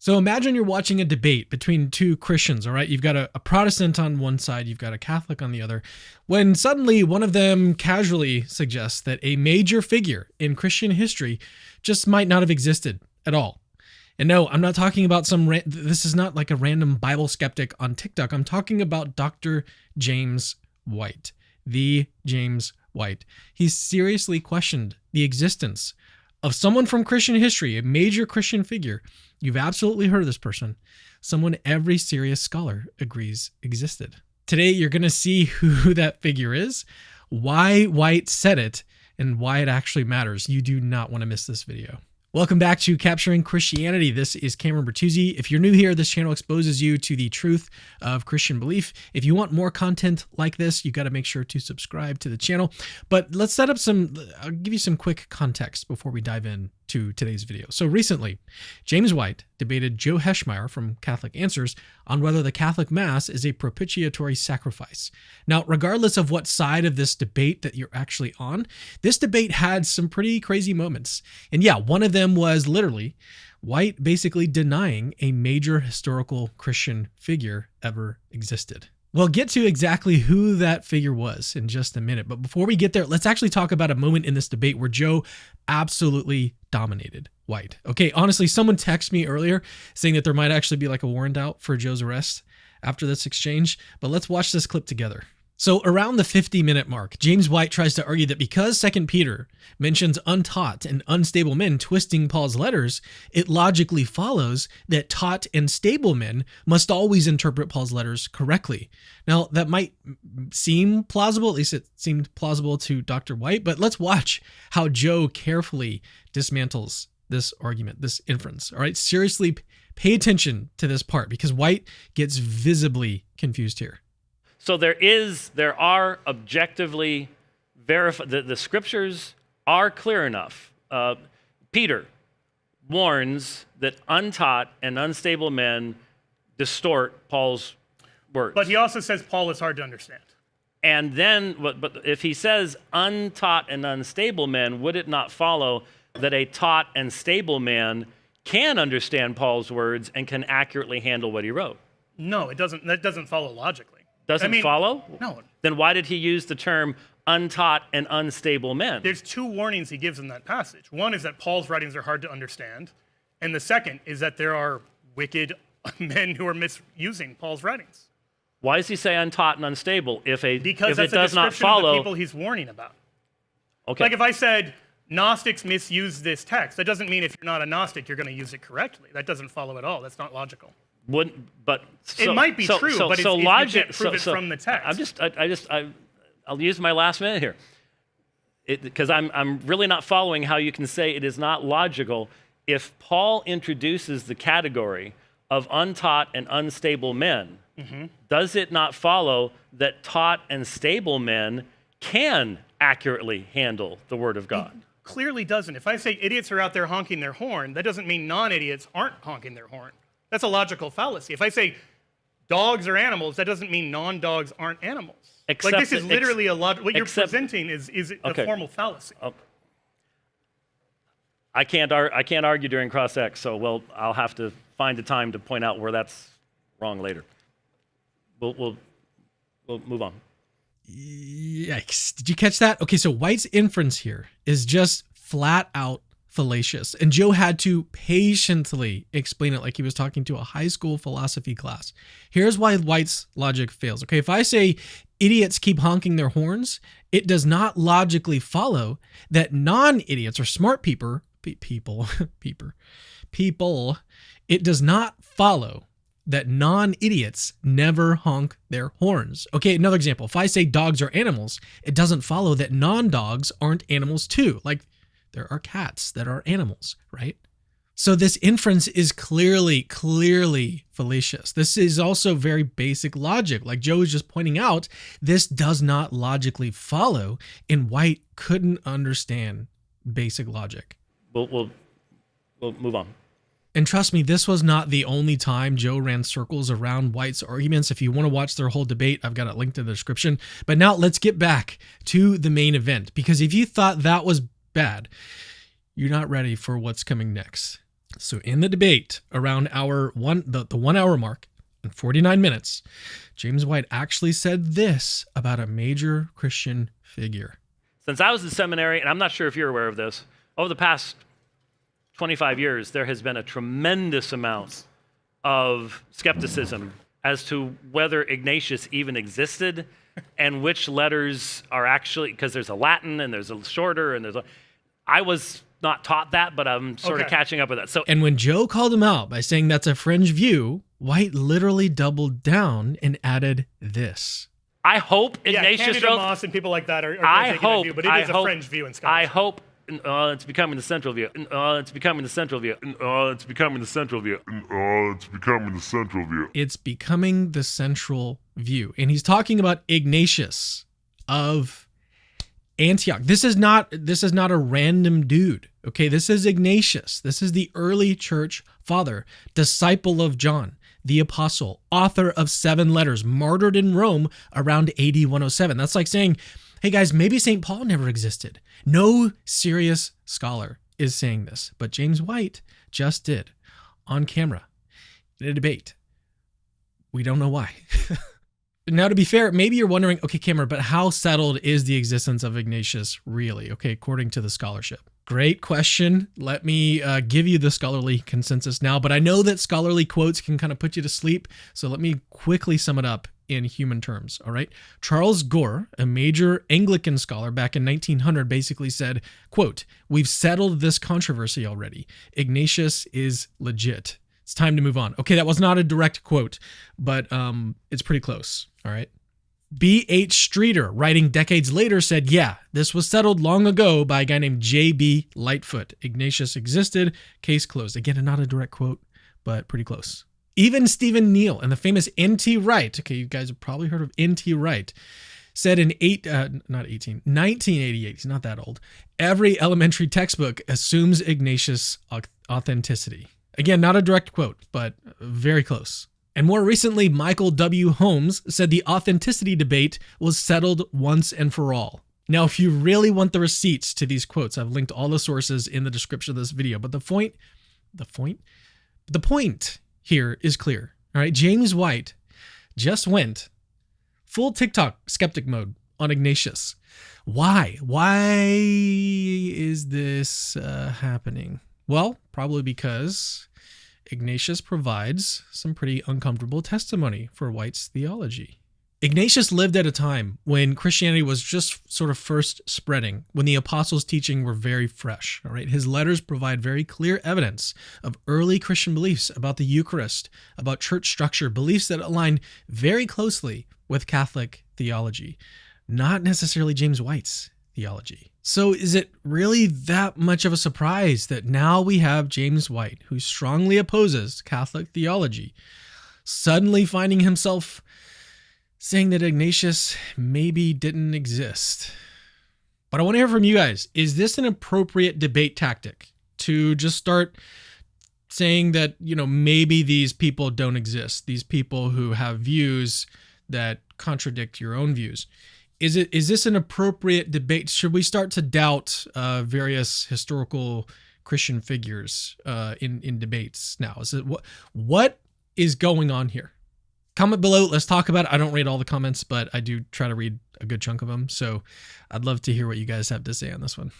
So imagine you're watching a debate between two Christians, all right? You've got a Protestant on one side, you've got a Catholic on the other, when suddenly one of them casually suggests that a major figure in Christian history just might not have existed at all. And no, I'm not talking about this is not like a random Bible skeptic on TikTok. I'm talking about Dr. James White, the James White. He seriously questioned the existence of someone from Christian history, a major Christian figure. You've absolutely heard of this person, someone every serious scholar agrees existed. Today, you're going to see who that figure is, why White said it, and why it actually matters. You do not want to miss this video. Welcome back to Capturing Christianity. This is Cameron Bertuzzi. If you're new here, this channel exposes you to the truth of Christian belief. If you want more content like this, you got to make sure to subscribe to the channel. But let's set up I'll give you some quick context before we dive in to today's video. So recently, James White debated Joe Heschmeyer from Catholic Answers on whether the Catholic Mass is a propitiatory sacrifice. Now, regardless of what side of this debate that you're actually on, this debate had some pretty crazy moments. And yeah, one of them was literally White basically denying a major historical Christian figure ever existed. We'll get to exactly who that figure was in just a minute. But before we get there, let's actually talk about a moment in this debate where Joe absolutely dominated White. Okay, honestly, someone texted me earlier saying that there might actually be like a warrant out for Joe's arrest after this exchange. But let's watch this clip together. So around the 50-minute mark, James White tries to argue that because 2 Peter mentions untaught and unstable men twisting Paul's letters, it logically follows that taught and stable men must always interpret Paul's letters correctly. Now, that might seem plausible, at least it seemed plausible to Dr. White, but let's watch how Joe carefully dismantles this argument, this inference. All right, seriously pay attention to this part because White gets visibly confused here. So there are objectively verified, the scriptures are clear enough. Peter warns that untaught and unstable men distort Paul's words. But he also says Paul is hard to understand. And then, but if he says untaught and unstable men, would it not follow that a taught and stable man can understand Paul's words and can accurately handle what he wrote? No, it doesn't. That doesn't follow logically. Doesn't follow? No. Then why did he use the term untaught and unstable men? There's two warnings he gives in that passage. One is that Paul's writings are hard to understand, and the second is that there are wicked men who are misusing Paul's writings. Why does he say untaught and unstable if it does not follow? Because that's a description of the people he's warning about. Okay. Like if I said Gnostics misuse this text, that doesn't mean if you're not a Gnostic you're going to use it correctly. That doesn't follow at all. That's not logical. It might be true, but you can't prove it from the text. I'll use my last minute here, because I'm really not following how you can say it is not logical if Paul introduces the category of untaught and unstable men. Mm-hmm. Does it not follow that taught and stable men can accurately handle the Word of God? It clearly doesn't. If I say idiots are out there honking their horn, that doesn't mean non-idiots aren't honking their horn. That's a logical fallacy. If I say dogs are animals, that doesn't mean non-dogs aren't animals. This is literally what you're presenting is a formal fallacy. I can't argue during cross-ex, so I'll have to find a time to point out where that's wrong later. We'll move on. Yikes. Did you catch that? Okay, so White's inference here is just flat out fallacious. And Joe had to patiently explain it like he was talking to a high school philosophy class. Here's why White's logic fails. Okay, if I say idiots keep honking their horns, it does not logically follow that non-idiots or smart people, it does not follow that non-idiots never honk their horns. Okay, another example. If I say dogs are animals, it doesn't follow that non-dogs aren't animals too. Like, there are cats that are animals, right? So this inference is clearly fallacious. This is also very basic logic. Like Joe was just pointing out, this does not logically follow, and White couldn't understand basic logic. We'll move on. And trust me, this was not the only time Joe ran circles around White's arguments. If you want to watch their whole debate, I've got it linked in the description. But now let's get back to the main event, because if you thought that was bad, you're not ready for what's coming next. So in the debate around the 1 hour mark and 49 minutes, James White actually said this about a major Christian figure. Since I was in seminary, and I'm not sure if you're aware of this, over the past 25 years, there has been a tremendous amount of skepticism as to whether Ignatius even existed and which letters are actually, because there's a Latin and there's a shorter and I was not taught that, but I'm sort of catching up with that. And when Joe called him out by saying that's a fringe view, White literally doubled down and added this. I hope Ignatius Candida Moss and people like that are taking a view, but it is a fringe view in scholarship. I hope it's becoming the central view. It's becoming the central view. It's becoming the central view. It's becoming the central view. And he's talking about Ignatius of Antioch. This is not a random dude. Okay, this is Ignatius. This is the early church father, disciple of John, the apostle, author of 7 letters, martyred in Rome around AD 107. That's like saying, hey guys, maybe St. Paul never existed. No serious scholar is saying this, but James White just did on camera in a debate. We don't know why. Now, to be fair, maybe you're wondering, okay, Cameron, but how settled is the existence of Ignatius really? Okay, according to the scholarship. Great question. Let me give you the scholarly consensus now, but I know that scholarly quotes can kind of put you to sleep, so let me quickly sum it up in human terms, all right? Charles Gore, a major Anglican scholar back in 1900, basically said, quote, "We've settled this controversy already. Ignatius is legit. It's time to move on." Okay, that was not a direct quote, but it's pretty close, all right? B.H. Streeter, writing decades later, said, yeah, this was settled long ago by a guy named J.B. Lightfoot. Ignatius existed, case closed. Again, not a direct quote, but pretty close. Even Stephen Neal and the famous N.T. Wright, okay, you guys have probably heard of N.T. Wright, said in 1988, he's not that old, every elementary textbook assumes Ignatius' authenticity. Again, not a direct quote, but very close. And more recently, Michael W. Holmes said the authenticity debate was settled once and for all. Now, if you really want the receipts to these quotes, I've linked all the sources in the description of this video. But the point here is clear. All right, James White just went full TikTok skeptic mode on Ignatius. Why? Why is this happening? Well, probably because Ignatius provides some pretty uncomfortable testimony for White's theology. Ignatius lived at a time when Christianity was just sort of first spreading, when the apostles' teaching were very fresh. All right, his letters provide very clear evidence of early Christian beliefs about the Eucharist, about church structure, beliefs that align very closely with Catholic theology, not necessarily James White's theology. So is it really that much of a surprise that now we have James White, who strongly opposes Catholic theology, suddenly finding himself saying that Ignatius maybe didn't exist? But I want to hear from you guys. Is this an appropriate debate tactic to just start saying that, maybe these people don't exist, these people who have views that contradict your own views? Is this an appropriate debate? Should we start to doubt various historical Christian figures in debates now? What is going on here? Comment below. Let's talk about it. I don't read all the comments, but I do try to read a good chunk of them. So I'd love to hear what you guys have to say on this one.